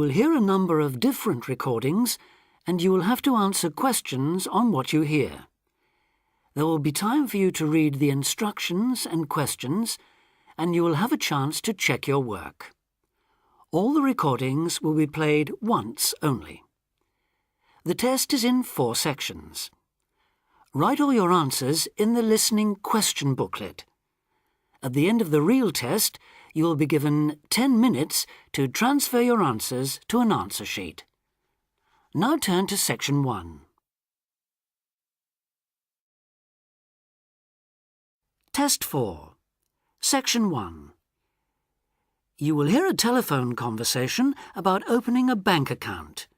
will hear a number of different recordings, and you will have to answer questions on what you hear. There will be time for you to read the instructions and questions, and you will have a chance to check your work. All the recordings will be played once only. The test is in 4 sections. Write all your answers in the listening question booklet. At the end of the real test, you will be given 10 minutes to transfer your answers to an answer sheet. Now turn to Section 1. Test 4. Section 1. You will hear a telephone conversation about opening a bank account.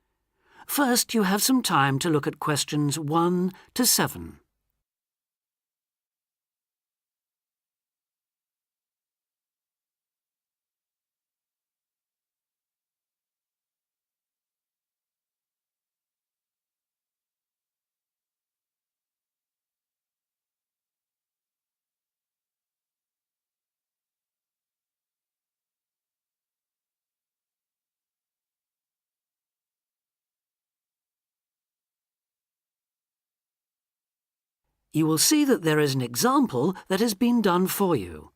First, you have some time to look at questions 1 to 7. You will see that there is an example that has been done for you.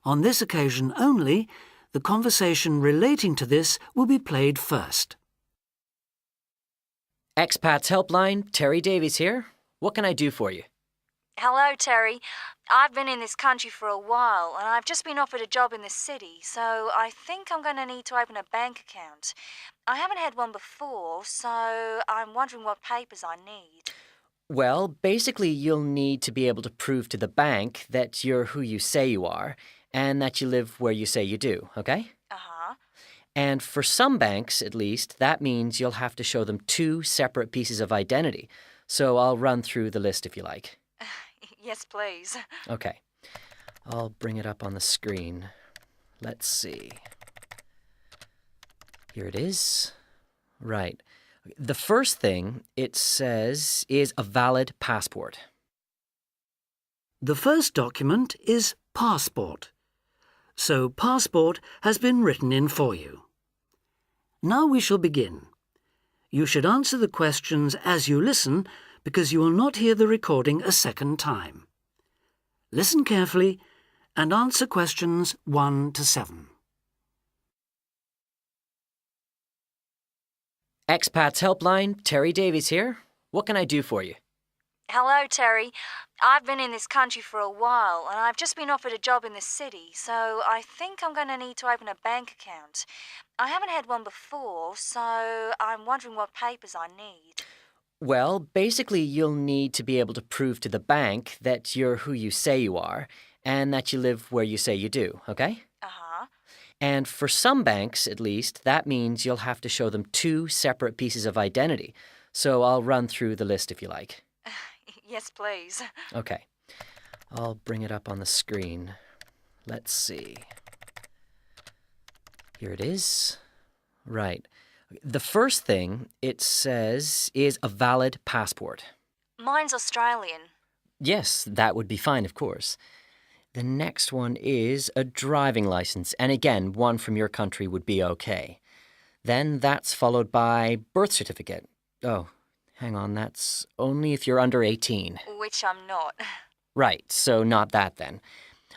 On this occasion only, the conversation relating to this will be played first. Expats Helpline, Terry Davies here. What can I do for you? Hello, Terry. I've been in this country for a while, and I've just been offered a job in the city, so I think I'm going to need to open a bank account. I haven't had one before, so I'm wondering what papers I need. Well, basically you'll need to be able to prove to the bank that you're who you say you are and that you live where you say you do, okay? Uh-huh. And for some banks, at least, that means you'll have to show them 2 separate pieces of identity. So I'll run through the list if you like. Yes, please. Okay. I'll bring it up on the screen. Let's see. Here it is. Right. The first thing it says is a valid passport. The first document is passport. So passport has been written in for you. Now we shall begin. You should answer the questions as you listen because you will not hear the recording a second time. Listen carefully and answer questions 1 to 7. Expats Helpline, Terry Davies here. What can I do for you? Hello, Terry. I've been in this country for a while, and I've just been offered a job in the city, so I think I'm going to need to open a bank account. I haven't had one before, so I'm wondering what papers I need. Well, basically you'll need to be able to prove to the bank that you're who you say you are and that you live where you say you do, okay? Uh-huh. And for some banks, at least, that means you'll have to show them 2 separate pieces of identity. So I'll run through the list if you like. Yes, please. Okay. I'll bring it up on the screen. Let's see. Here it is. Right. The first thing it says is a valid passport. Mine's Australian. Yes, that would be fine, of course. The next one is a driving license, and again, one from your country would be okay. Then that's followed by birth certificate. Oh, hang on, that's only if you're under 18. Which I'm not. Right, so not that then.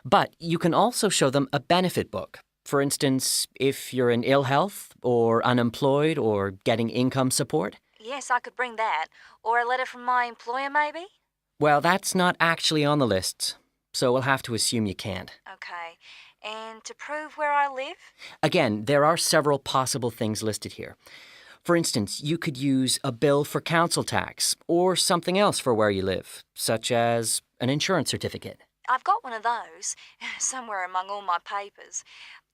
But you can also show them a benefit book. For instance, if you're in ill health, or unemployed, or getting income support. Yes, I could bring that. Or a letter from my employer, maybe? Well, that's not actually on the list, so we'll have to assume you can't. Okay. And to prove where I live? Again, there are several possible things listed here. For instance, you could use a bill for council tax or something else for where you live, such as an insurance certificate. I've got one of those, somewhere among all my papers.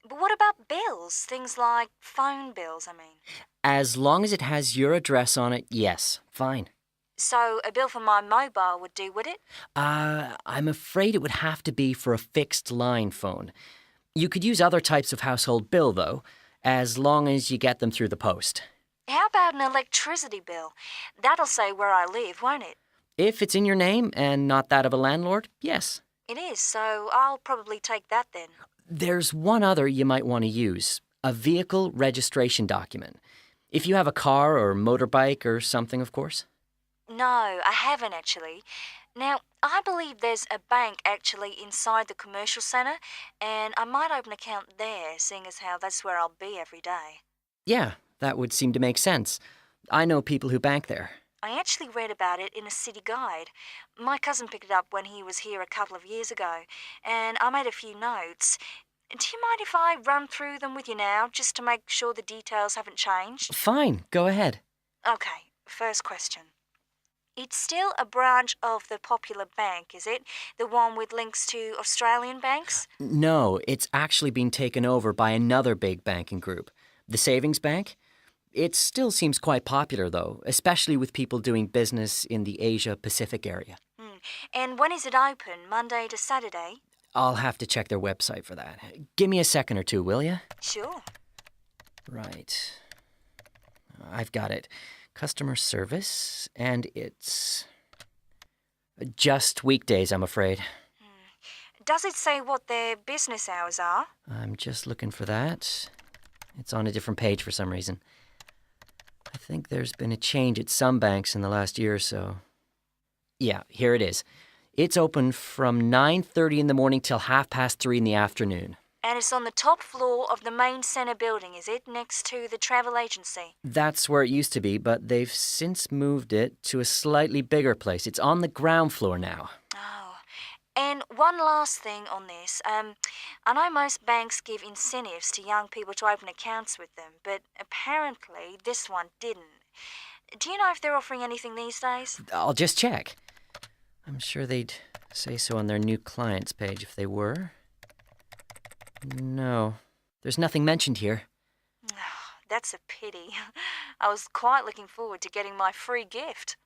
But what about bills? Things like phone bills, I mean. As long as it has your address on it, yes, fine. So a bill for my mobile would do, would it? I'm afraid it would have to be for a fixed line phone. You could use other types of household bill, though, as long as you get them through the post. How about an electricity bill? That'll say where I live, won't it? If it's in your name and not that of a landlord, yes. It is, so I'll probably take that then. There's one other you might want to use, A vehicle registration document. If you have a car or motorbike or something, of course. No, I haven't actually. Now, I believe there's a bank actually inside the commercial centre, and I might open an account there, seeing as how that's where I'll be every day. Yeah, that would seem to make sense. I know people who bank there. I actually read about it in a city guide. My cousin picked it up when he was here a couple of years ago, and I made a few notes. Do you mind if I run through them with you now, just to make sure the details haven't changed? Fine, go ahead. Okay, first question. It's still a branch of the Popular Bank, is it? The one with links to Australian banks? No, it's actually been taken over by another big banking group, the Savings Bank. It still seems quite popular, though, especially with people doing business in the Asia-Pacific area. And when is it open? Monday to Saturday? I'll have to check their website for that. Give me a second or two, will you? Sure. Right. I've got it. Customer service, and it's just weekdays, I'm afraid. Does it say what their business hours are? I'm just looking for that. It's on a different page for some reason. I think there's been a change at some banks in the last year or so. Yeah, here it is. It's open from 9:30 in the morning till 3:30 in the afternoon. And it's on the top floor of the main centre building, is it? Next to the travel agency? That's where it used to be, but they've since moved it to a slightly bigger place. It's on the ground floor now. Oh. And one last thing on this. I know most banks give incentives to young people to open accounts with them, but apparently this one didn't. Do you know if they're offering anything these days? I'll just check. I'm sure they'd say so on their new clients page if they were. No, there's nothing mentioned here. That's a pity. I was quite looking forward to getting my free gift.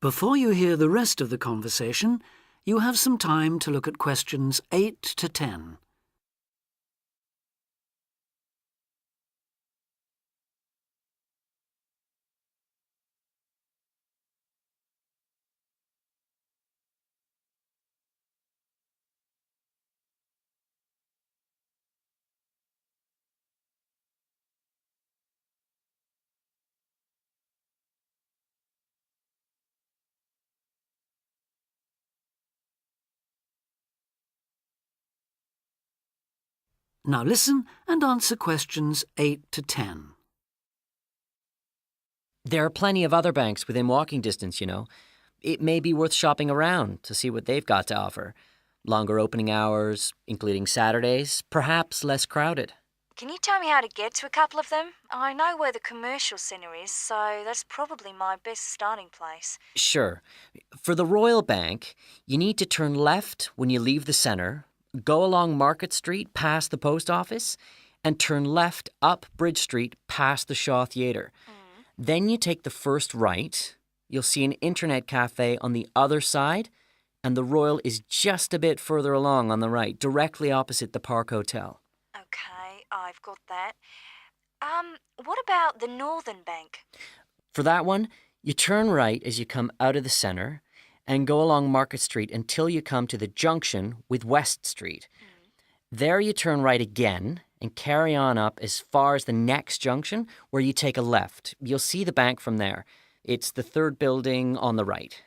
Before you hear the rest of the conversation, you have some time to look at questions 8 to 10. Now listen and answer questions 8 to 10. There are plenty of other banks within walking distance, you know. It may be worth shopping around to see what they've got to offer. Longer opening hours, including Saturdays, perhaps less crowded. Can you tell me how to get to a couple of them? I know where the commercial centre is, so that's probably my best starting place. Sure. For the Royal Bank, you need to turn left when you leave the centre, go along Market Street past the post office, and turn left up Bridge Street past the Shaw Theatre. Then you take the first right. You'll see an internet cafe on the other side, and the Royal is just a bit further along on the right, directly opposite the Park Hotel. Okay, I've got that. What about the Northern Bank? For that one, you turn right as you come out of the centre and go along Market Street until you come to the junction with West Street. There you turn right again and carry on up as far as the next junction where you take a left. You'll see the bank from there. It's the third building on the right.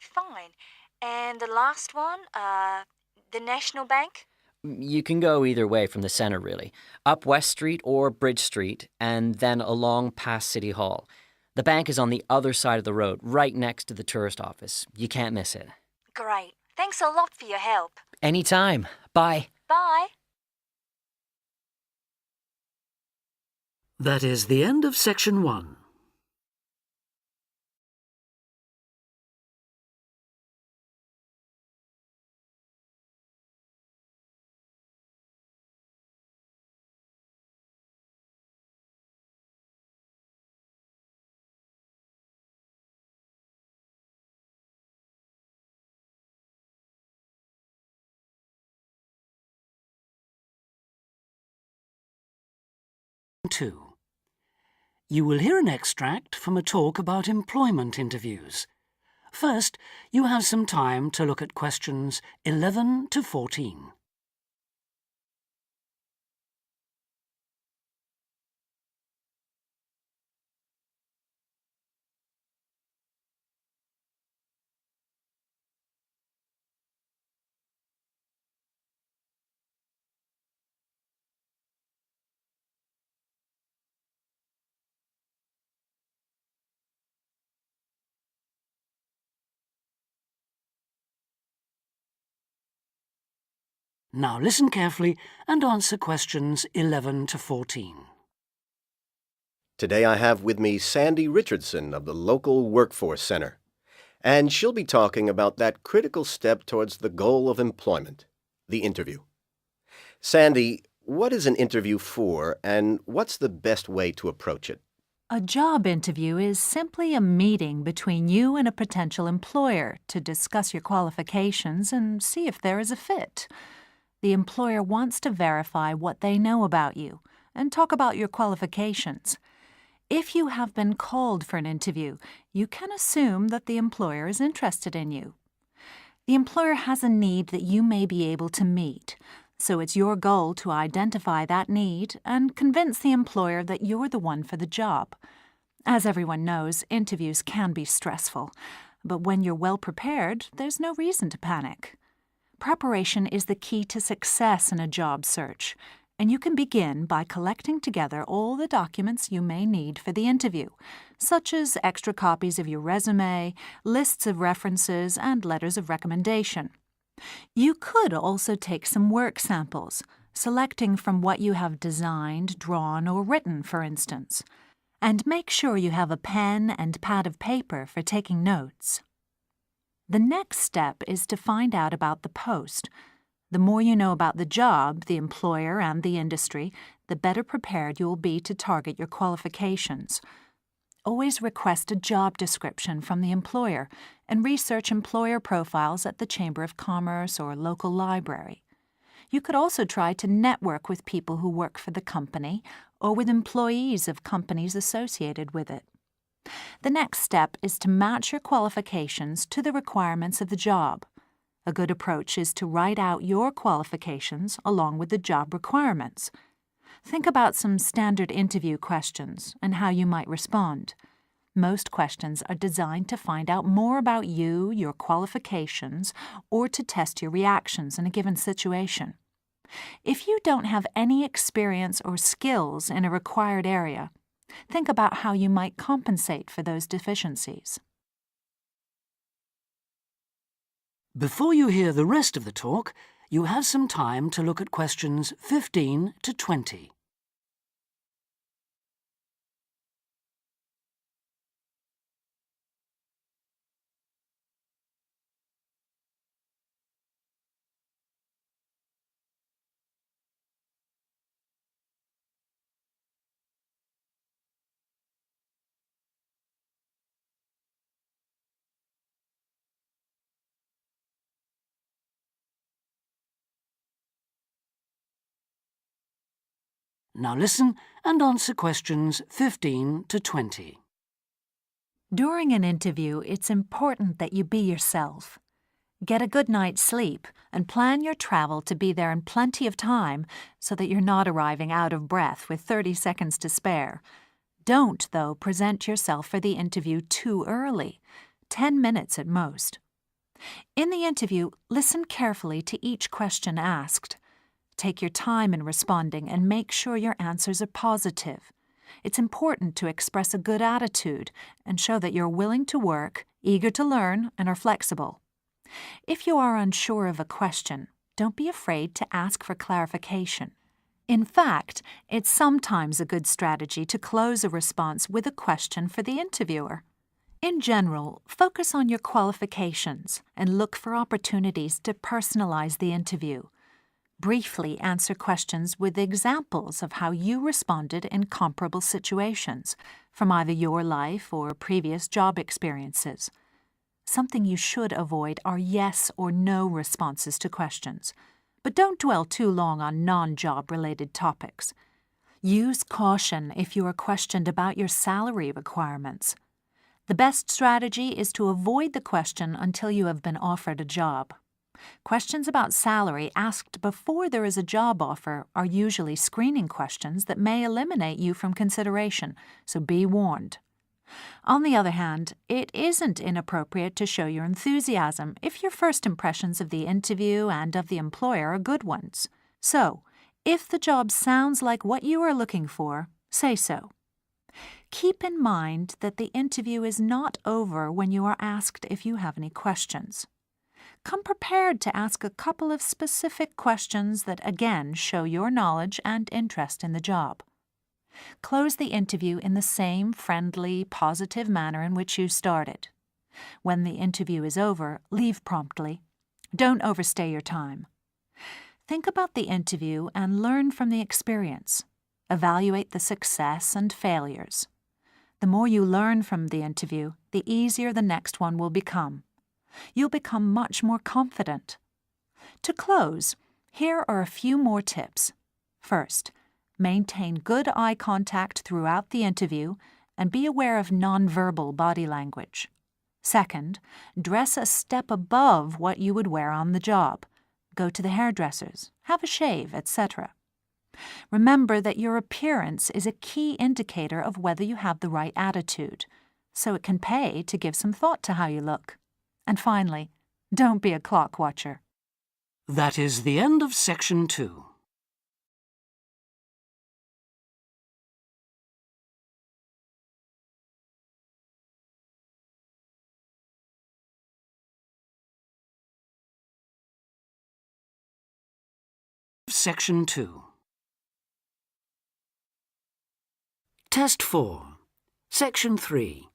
Fine. And the last one, the National Bank? You can go either way from the centre, really. Up West Street or Bridge Street and then along past City Hall. The bank is on the other side of the road, right next to the tourist office. You can't miss it. Great. Thanks a lot for your help. Anytime. Bye. Bye. That is the end of section 1. Two. You will hear an extract from a talk about employment interviews. First, you have some time to look at questions 11 to 14. Now listen carefully and answer questions 11 to 14. Today I have with me Sandy Richardson of the local Workforce Center, and she'll be talking about that critical step towards the goal of employment, the interview. Sandy, what is an interview for, and what's the best way to approach it? A job interview is simply a meeting between you and a potential employer to discuss your qualifications and see if there is a fit. The employer wants to verify what they know about you and talk about your qualifications. If you have been called for an interview, you can assume that the employer is interested in you. The employer has a need that you may be able to meet, so it's your goal to identify that need and convince the employer that you're the one for the job. As everyone knows, interviews can be stressful, but when you're well prepared, there's no reason to panic. Preparation is the key to success in a job search, and you can begin by collecting together all the documents you may need for the interview, such as extra copies of your resume, lists of references, and letters of recommendation. You could also take some work samples, selecting from what you have designed, drawn, or written, for instance. And make sure you have a pen and pad of paper for taking notes. The next step is to find out about the post. The more you know about the job, the employer, and the industry, the better prepared you will be to target your qualifications. Always request a job description from the employer and research employer profiles at the Chamber of Commerce or local library. You could also try to network with people who work for the company or with employees of companies associated with it. The next step is to match your qualifications to the requirements of the job. A good approach is to write out your qualifications along with the job requirements. Think about some standard interview questions and how you might respond. Most questions are designed to find out more about you, your qualifications, or to test your reactions in a given situation. If you don't have any experience or skills in a required area, think about how you might compensate for those deficiencies. Before you hear the rest of the talk, you have some time to look at questions 15 to 20. Now listen and answer questions 15 to 20. During an interview, it's important that you be yourself. Get a good night's sleep and plan your travel to be there in plenty of time so that you're not arriving out of breath with 30 seconds to spare. Don't, though, present yourself for the interview too early, 10 minutes at most. In the interview, listen carefully to each question asked. Take your time in responding and make sure your answers are positive. It's important to express a good attitude and show that you're willing to work, eager to learn, and are flexible. If you are unsure of a question, don't be afraid to ask for clarification. In fact, it's sometimes a good strategy to close a response with a question for the interviewer. In general, focus on your qualifications and look for opportunities to personalize the interview. Briefly answer questions with examples of how you responded in comparable situations, from either your life or previous job experiences. Something you should avoid are yes or no responses to questions, but don't dwell too long on non-job related topics. Use caution if you are questioned about your salary requirements. The best strategy is to avoid the question until you have been offered a job. Questions about salary asked before there is a job offer are usually screening questions that may eliminate you from consideration, so be warned. On the other hand, it isn't inappropriate to show your enthusiasm if your first impressions of the interview and of the employer are good ones. So, if the job sounds like what you are looking for, say so. Keep in mind that the interview is not over when you are asked if you have any questions. come prepared to ask a couple of specific questions that again show your knowledge and interest in the job. Close the interview in the same friendly, positive manner in which you started. When the interview is over, leave promptly. Don't overstay your time. Think about the interview and learn from the experience. Evaluate the success and failures. The more you learn from the interview, the easier the next one will become. You'll become much more confident. To close, here are a few more tips. First, maintain good eye contact throughout the interview and be aware of nonverbal body language. Second, dress a step above what you would wear on the job. Go to the hairdressers, have a shave, etc. Remember that your appearance is a key indicator of whether you have the right attitude, so it can pay to give some thought to how you look. And finally, don't be a clock watcher. That is the end of Section 2. Section 2. Test 4. Section 3.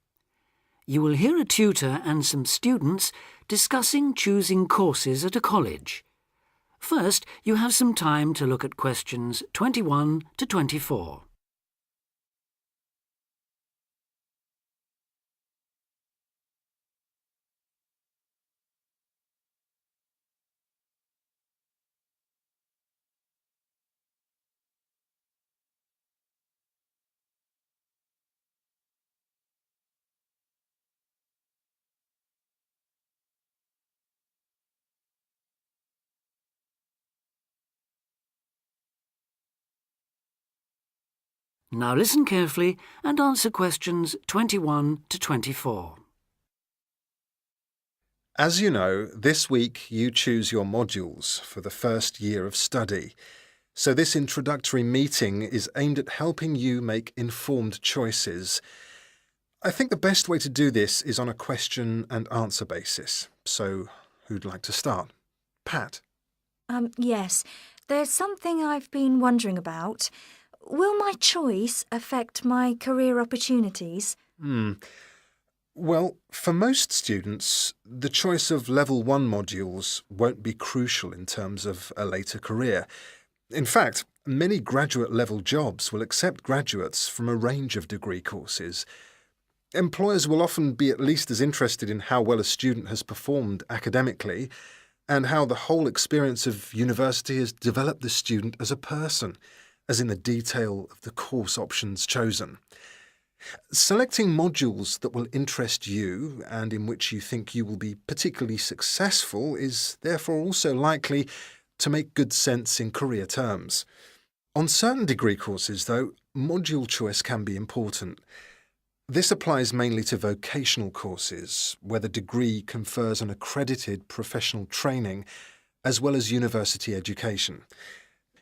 You will hear a tutor and some students discussing choosing courses at a college. First, you have some time to look at questions 21 to 24. Now listen carefully and answer questions 21 to 24. As you know, this week you choose your modules for the first year of study. So this introductory meeting is aimed at helping you make informed choices. I think the best way to do this is on a question and answer basis. So who'd like to start? Pat? Yes. There's something I've been wondering about. Will my choice affect my career opportunities? Well, for most students, the choice of Level 1 modules won't be crucial in terms of a later career. In fact, many graduate-level jobs will accept graduates from a range of degree courses. Employers will often be at least as interested in how well a student has performed academically and how the whole experience of university has developed the student as a person, as in the detail of the course options chosen. Selecting modules that will interest you and in which you think you will be particularly successful is therefore also likely to make good sense in career terms. On certain degree courses, though, module choice can be important. This applies mainly to vocational courses, where the degree confers an accredited professional training as well as university education.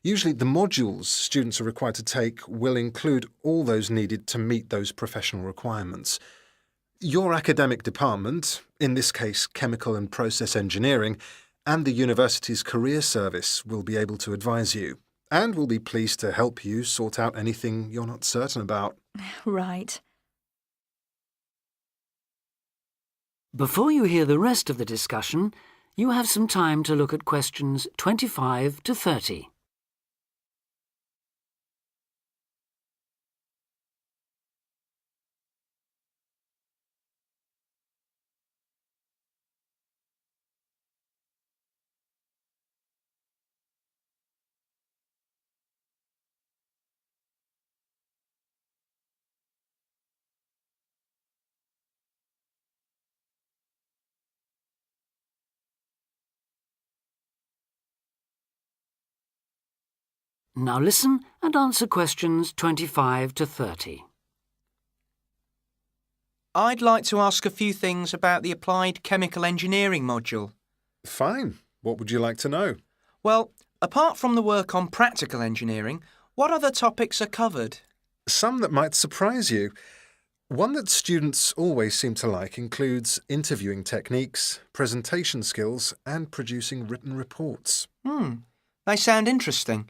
Usually the modules students are required to take will include all those needed to meet those professional requirements. Your academic department, in this case Chemical and Process Engineering, and the university's career service will be able to advise you, and will be pleased to help you sort out anything you're not certain about. Right. Before you hear the rest of the discussion, you have some time to look at questions 25 to 30. Now listen and answer questions 25 to 30. I'd like to ask a few things about the Applied Chemical Engineering module. Fine. What would you like to know? Well, apart from the work on practical engineering, what other topics are covered? Some that might surprise you. One that students always seem to like includes interviewing techniques, presentation skills, and producing written reports. They sound interesting.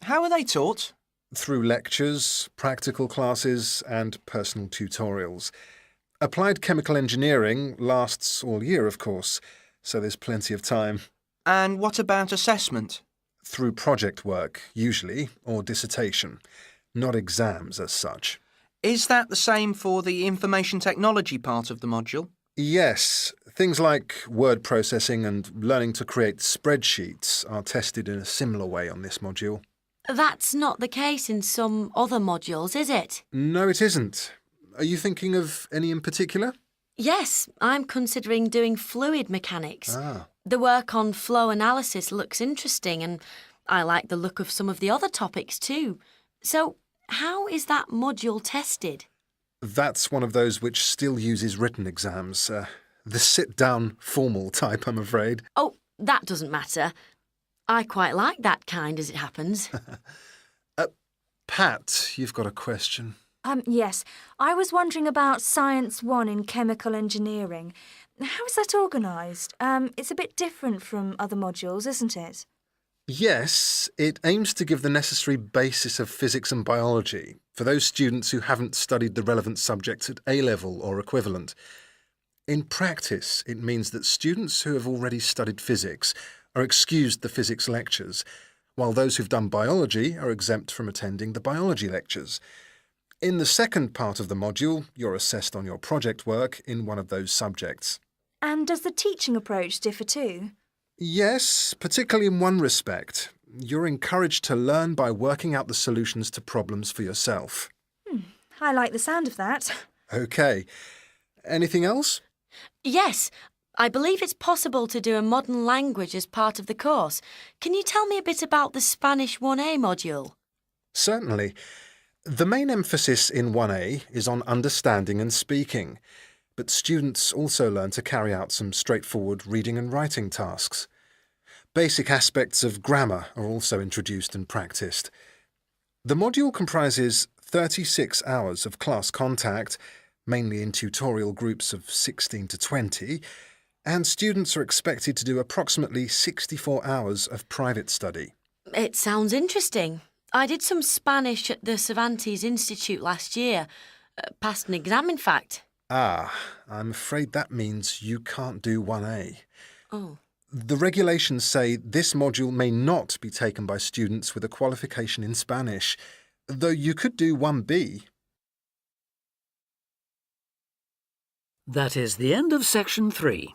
How are they taught? Through lectures, practical classes, and personal tutorials. Applied chemical engineering lasts all year, of course, so there's plenty of time. And what about assessment? Through project work, usually, or dissertation. Not exams as such. Is that the same for the information technology part of the module? Yes, things like word processing and learning to create spreadsheets are tested in a similar way on this module. That's not the case in some other modules, is it? No, it isn't. Are you thinking of any in particular? Yes, I'm considering doing fluid mechanics. Ah. The work on flow analysis looks interesting, and I like the look of some of the other topics too. So, how is that module tested? That's one of those which still uses written exams. The sit-down, formal type, I'm afraid. Oh, that doesn't matter. I quite like that kind, as it happens. Pat, you've got a question. Yes. I was wondering about Science 1 in chemical engineering. How is that organised? It's a bit different from other modules, isn't it? Yes, it aims to give the necessary basis of physics and biology for those students who haven't studied the relevant subjects at A-level or equivalent. In practice, it means that students who have already studied physics are excused the physics lectures, while those who've done biology are exempt from attending the biology lectures. In the second part of the module, you're assessed on your project work in one of those subjects. And does the teaching approach differ too? Yes, particularly in one respect. You're encouraged to learn by working out the solutions to problems for yourself. I like the sound of that. OK. Anything else? Yes, I believe it's possible to do a modern language as part of the course. Can you tell me a bit about the Spanish 1A module? Certainly. The main emphasis in 1A is on understanding and speaking, but students also learn to carry out some straightforward reading and writing tasks. Basic aspects of grammar are also introduced and practiced. The module comprises 36 hours of class contact, mainly in tutorial groups of 16 to 20, and students are expected to do approximately 64 hours of private study. It sounds interesting. I did some Spanish at the Cervantes Institute last year. Passed an exam, in fact. Ah, I'm afraid that means you can't do 1A. Oh. The regulations say this module may not be taken by students with a qualification in Spanish, though you could do 1B. That is the end of section 3.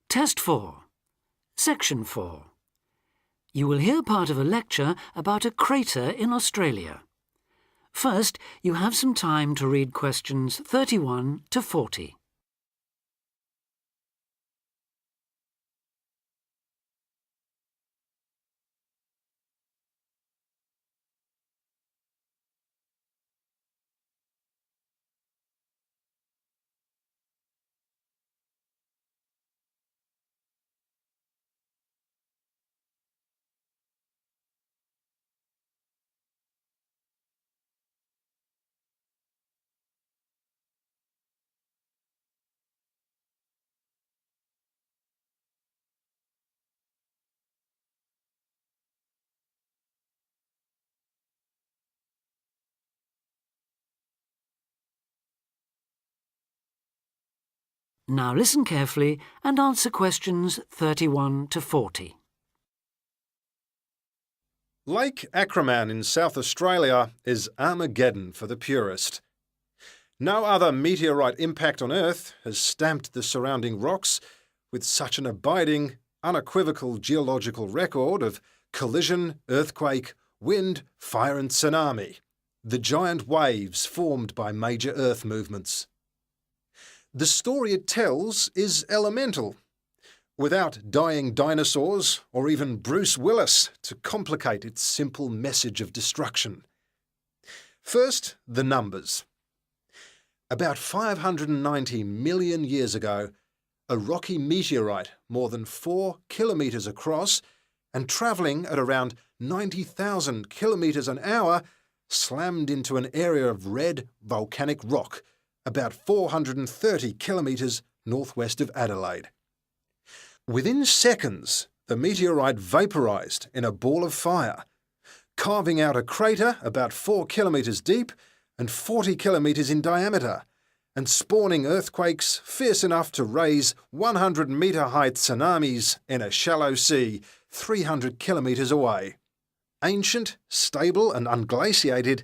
Test 4. Section 4. You will hear part of a lecture about a crater in Australia. First, you have some time to read questions 31 to 40. Now listen carefully and answer questions 31 to 40. Lake Acraman in South Australia is Armageddon for the purist. No other meteorite impact on Earth has stamped the surrounding rocks with such an abiding, unequivocal geological record of collision, earthquake, wind, fire and tsunami, the giant waves formed by major Earth movements. The story it tells is elemental, without dying dinosaurs or even Bruce Willis to complicate its simple message of destruction. First, the numbers. About 590 million years ago, a rocky meteorite more than 4 kilometres across and travelling at around 90,000 kilometres an hour slammed into an area of red volcanic rock about 430 kilometres northwest of Adelaide. Within seconds, the meteorite vaporised in a ball of fire, carving out a crater about 4 kilometres deep and 40 kilometres in diameter, and spawning earthquakes fierce enough to raise 100-metre-height tsunamis in a shallow sea 300 kilometres away. Ancient, stable and unglaciated,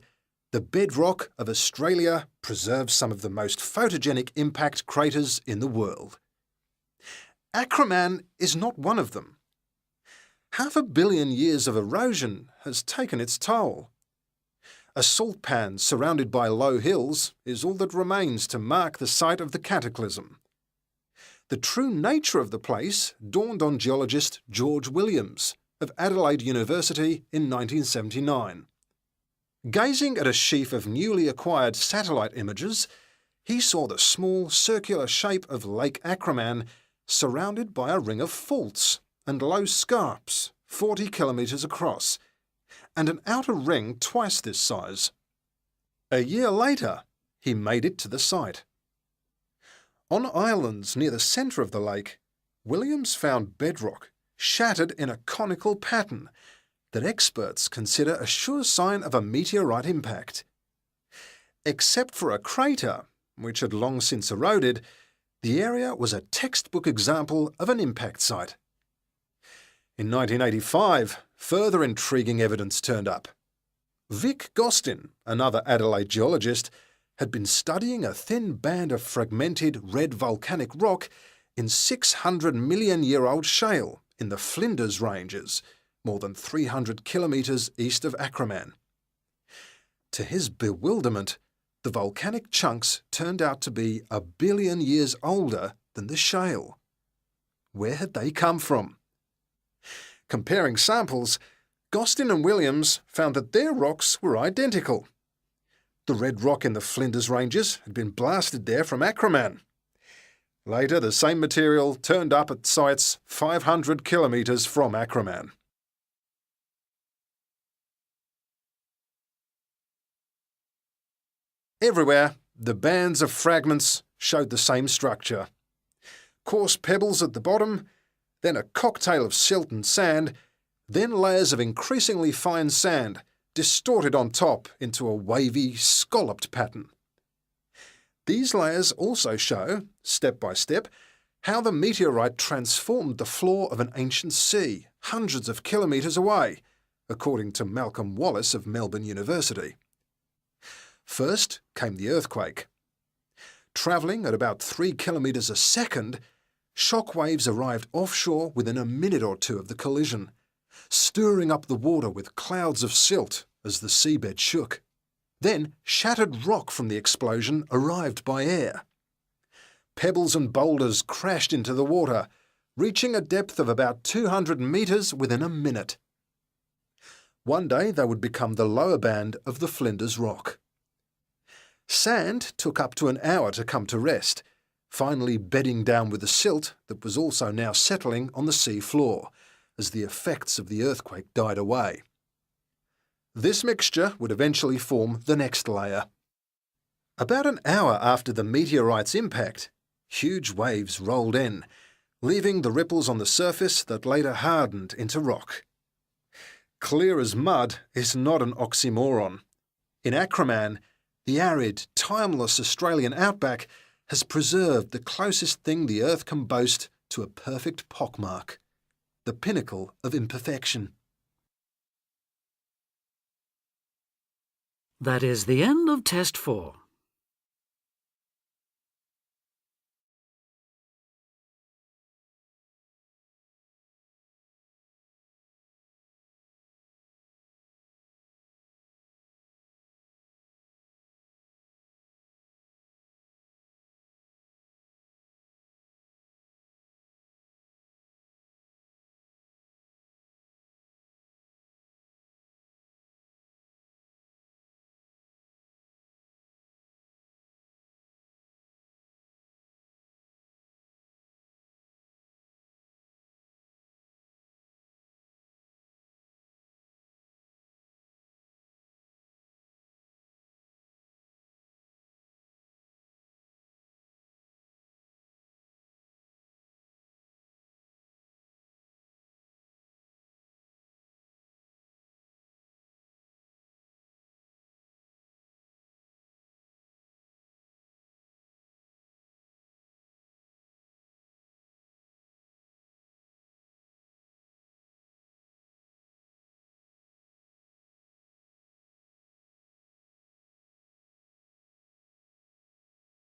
the bedrock of Australia preserves some of the most photogenic impact craters in the world. Acraman is not one of them. 500 million years of erosion has taken its toll. A salt pan surrounded by low hills is all that remains to mark the site of the cataclysm. The true nature of the place dawned on geologist George Williams of Adelaide University in 1979. Gazing at a sheaf of newly acquired satellite images, he saw the small circular shape of Lake Acraman surrounded by a ring of faults and low scarps 40 kilometres across, and an outer ring twice this size. A year later, he made it to the site. On islands near the centre of the lake, Williams found bedrock shattered in a conical pattern that experts consider a sure sign of a meteorite impact. Except for a crater, which had long since eroded, the area was a textbook example of an impact site. In 1985, further intriguing evidence turned up. Vic Gostin, another Adelaide geologist, had been studying a thin band of fragmented red volcanic rock in 600-million-year-old shale in the Flinders Ranges, more than 300 kilometres east of Acraman. To his bewilderment, the volcanic chunks turned out to be 1 billion years older than the shale. Where had they come from? Comparing samples, Gostin and Williams found that their rocks were identical. The red rock in the Flinders Ranges had been blasted there from Acraman. Later, the same material turned up at sites 500 kilometres from Acraman. Everywhere, the bands of fragments showed the same structure. Coarse pebbles at the bottom, then a cocktail of silt and sand, then layers of increasingly fine sand distorted on top into a wavy, scalloped pattern. These layers also show, step by step, how the meteorite transformed the floor of an ancient sea hundreds of kilometres away, according to Malcolm Wallace of Melbourne University. First came the earthquake. Travelling at about 3 kilometres a second, shock waves arrived offshore within a minute or two of the collision, stirring up the water with clouds of silt as the seabed shook. Then shattered rock from the explosion arrived by air. Pebbles and boulders crashed into the water, reaching a depth of about 200 metres within a minute. One day they would become the lower band of the Flinders Rock. Sand took up to an hour to come to rest, finally bedding down with the silt that was also now settling on the sea floor as the effects of the earthquake died away. This mixture would eventually form the next layer. About an hour after the meteorite's impact, huge waves rolled in, leaving the ripples on the surface that later hardened into rock. Clear as mud is not an oxymoron. In Acraman, the arid, timeless Australian outback has preserved the closest thing the earth can boast to a perfect pockmark, the pinnacle of imperfection. That is the end of Test 4.